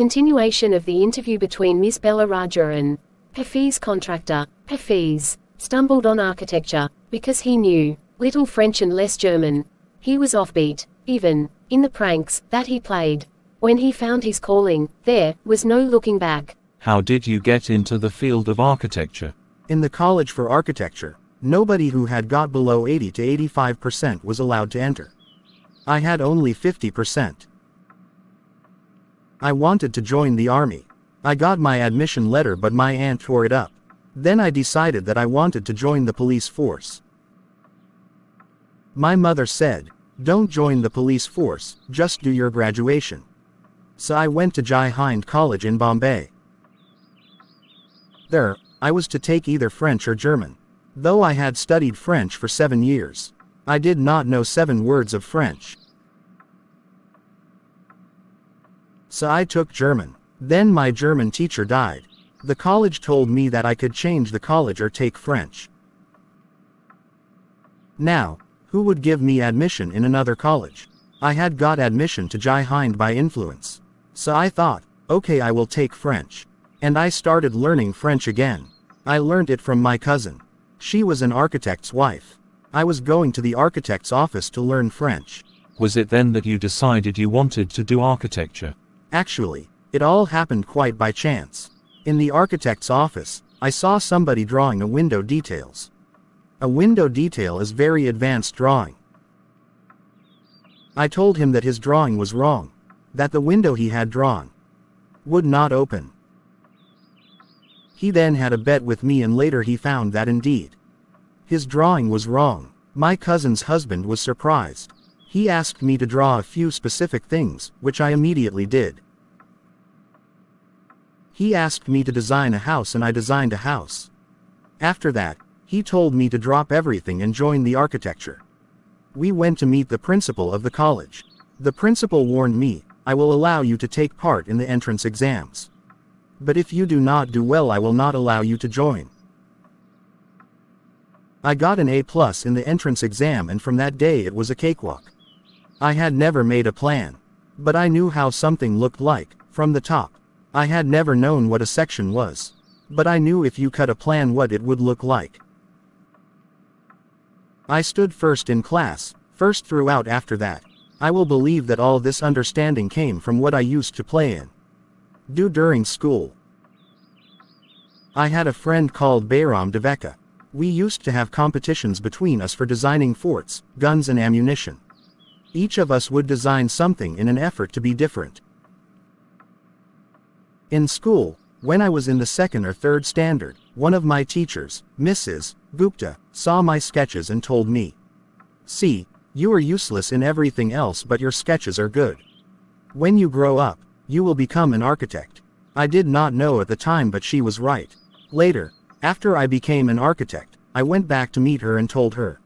Continuation of the interview between Miss Bella Raja and Hafeez contractor. Hafeez stumbled on architecture because he knew little French and less German. He was offbeat, even in the pranks that he played. When he found his calling, there was no looking back. How did you get into the field of architecture? In the College for Architecture, nobody who had got below 80 to 85% was allowed to enter. I had only 50%. I wanted to join the army. I got my admission letter, but my aunt tore it up. Then I decided that I wanted to join the police force. My mother said, "Don't join the police force, just do your graduation." So I went to Jai Hind College in Bombay. There, I was to take either French or German. Though I had studied French for 7 years, I did not know 7 words of French. So I took German. Then my German teacher died. The college told me that I could change the college or take French. Now, who would give me admission in another college? I had got admission to Jai Hind by influence. So I thought, okay, I will take French. And I started learning French again. I learned it from my cousin. She was an architect's wife. I was going to the architect's office to learn French. Was it then that you decided you wanted to do architecture? Actually, it all happened quite by chance. In the architect's office, I saw somebody drawing a window details. A window detail is very advanced drawing. I told him that his drawing was wrong, that the window he had drawn would not open. He then had a bet with me, and later he found that indeed his drawing was wrong. My cousin's husband was surprised. He asked me to draw a few specific things, which I immediately did. He asked me to design a house, and I designed a house. After that, he told me to drop everything and join the architecture. We went to meet the principal of the college. The principal warned me, "I will allow you to take part in the entrance exams. But if you do not do well, I will not allow you to join." I got an A+ in the entrance exam, and from that day it was a cakewalk. I had never made a plan. But I knew how something looked like, from the top. I had never known what a section was. But I knew if you cut a plan what it would look like. I stood first in class, first throughout. After that, I will believe that all this understanding came from what I used to play in. Do during school. I had a friend called Bayram Deveka. We used to have competitions between us for designing forts, guns and ammunition. Each of us would design something in an effort to be different. In school, when I was in the 2nd or 3rd standard, one of my teachers, Mrs. Gupta, saw my sketches and told me, "See, you are useless in everything else, but your sketches are good. When you grow up, you will become an architect." I did not know at the time, but she was right. Later, after I became an architect, I went back to meet her and told her.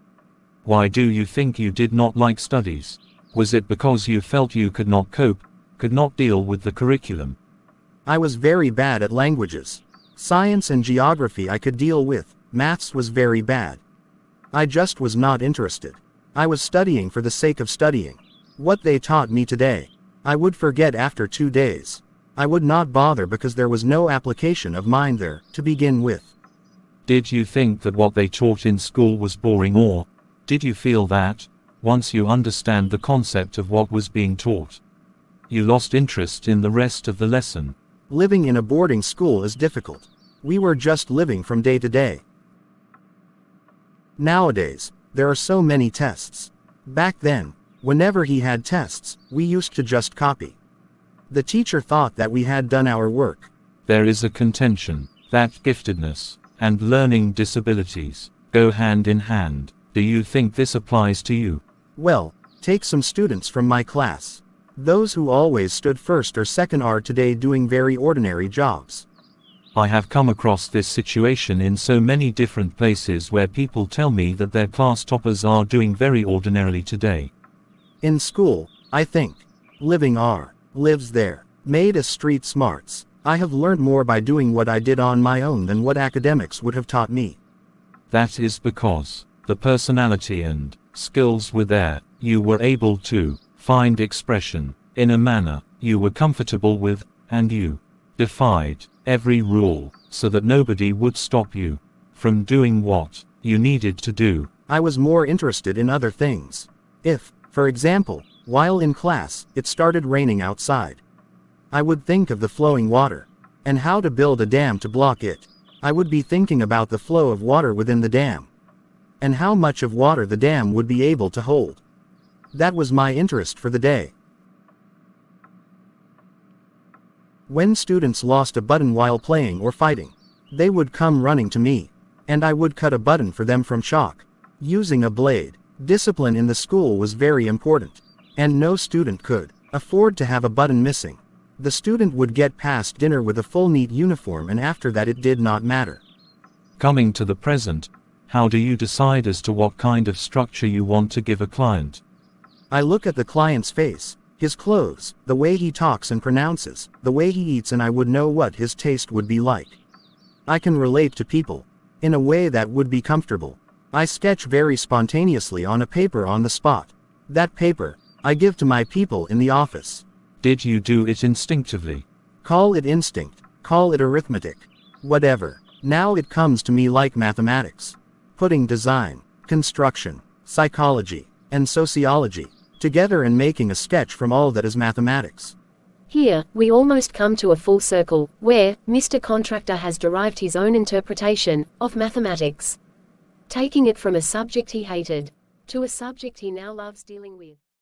Why do you think you did not like studies? Was it because you felt you could not cope, could not deal with the curriculum? I was very bad at languages. Science and geography I could deal with, maths was very bad. I just was not interested. I was studying for the sake of studying. What they taught me today, I would forget after 2 days. I would not bother because there was no application of mine there, to begin with. Did you think that what they taught in school was boring, or did you feel that, once you understand the concept of what was being taught, you lost interest in the rest of the lesson? Living in a boarding school is difficult. We were just living from day to day. Nowadays, there are so many tests. Back then, whenever he had tests, we used to just copy. The teacher thought that we had done our work. There is a contention that giftedness and learning disabilities go hand in hand. Do you think this applies to you? Well, take some students from my class. Those who always stood first or second are today doing very ordinary jobs. I have come across this situation in so many different places where people tell me that their class toppers are doing very ordinarily today. In school, I think, lives there, made as street smarts. I have learned more by doing what I did on my own than what academics would have taught me. That is because the personality and skills were there. You were able to find expression in a manner you were comfortable with. And you defied every rule, so that nobody would stop you from doing what you needed to do. I was more interested in other things. If, for example, while in class, it started raining outside, I would think of the flowing water, and how to build a dam to block it. I would be thinking about the flow of water within the dam, and how much of water the dam would be able to hold. That was my interest for the day. When students lost a button while playing or fighting, they would come running to me, and I would cut a button for them from chalk, using a blade. Discipline in the school was very important, and no student could afford to have a button missing. The student would get past dinner with a full neat uniform, and after that it did not matter. Coming to the present, how do you decide as to what kind of structure you want to give a client? I look at the client's face, his clothes, the way he talks and pronounces, the way he eats, and I would know what his taste would be like. I can relate to people in a way that would be comfortable. I sketch very spontaneously on a paper on the spot. That paper, I give to my people in the office. Did you do it instinctively? Call it instinct, call it arithmetic, whatever. Now it comes to me like mathematics. Putting design, construction, psychology, and sociology together and making a sketch from all that is mathematics. Here, we almost come to a full circle, where Mr. Contractor has derived his own interpretation of mathematics, taking it from a subject he hated to a subject he now loves dealing with.